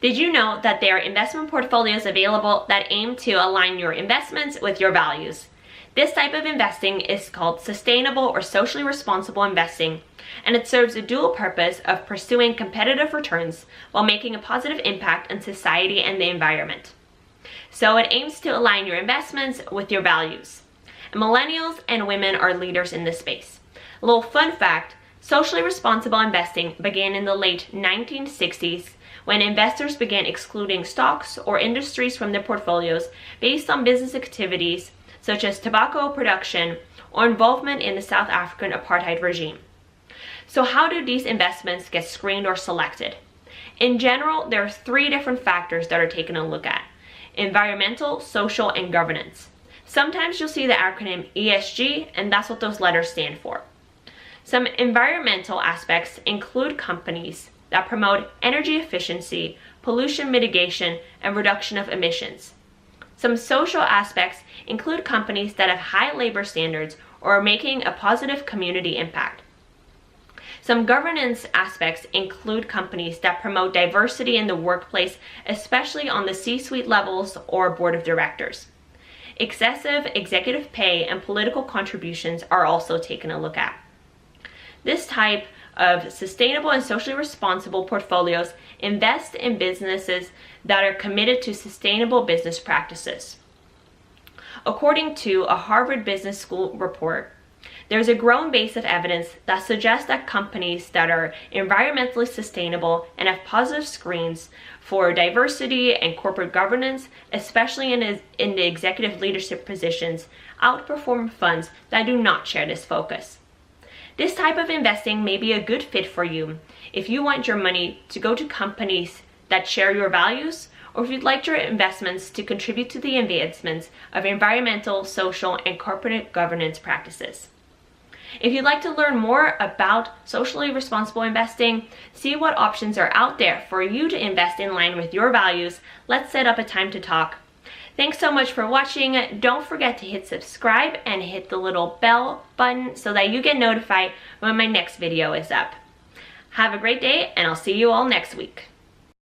Did you know that there are investment portfolios available that aim to align your investments with your values? This type of investing is called sustainable or socially responsible investing, and it serves a dual purpose of pursuing competitive returns while making a positive impact on society and the environment. So it aims to align your investments with your values. And millennials and women are leaders in this space. A little fun fact, socially responsible investing began in the late 1960s when investors began excluding stocks or industries from their portfolios based on business activities such as tobacco production or involvement in the South African apartheid regime. So how do these investments get screened or selected? In general, there are 3 different factors that are taken a look at: environmental, social, and governance. Sometimes you'll see the acronym ESG, and that's what those letters stand for. Some environmental aspects include companies that promote energy efficiency, pollution mitigation, and reduction of emissions. Some social aspects include companies that have high labor standards or are making a positive community impact. Some governance aspects include companies that promote diversity in the workplace, especially on the C-suite levels or board of directors. Excessive executive pay and political contributions are also taken a look at. This type of sustainable and socially responsible portfolios invest in businesses that are committed to sustainable business practices. According to a Harvard Business School report, there's a growing base of evidence that suggests that companies that are environmentally sustainable and have positive screens for diversity and corporate governance, especially in the executive leadership positions, outperform funds that do not share this focus. This type of investing may be a good fit for you if you want your money to go to companies that share your values, or if you'd like your investments to contribute to the advancements of environmental, social, and corporate governance practices. If you'd like to learn more about socially responsible investing, see what options are out there for you to invest in line with your values, let's set up a time to talk. Thanks so much for watching. Don't forget to hit subscribe and hit the little bell button so that you get notified when my next video is up. Have a great day, and I'll see you all next week.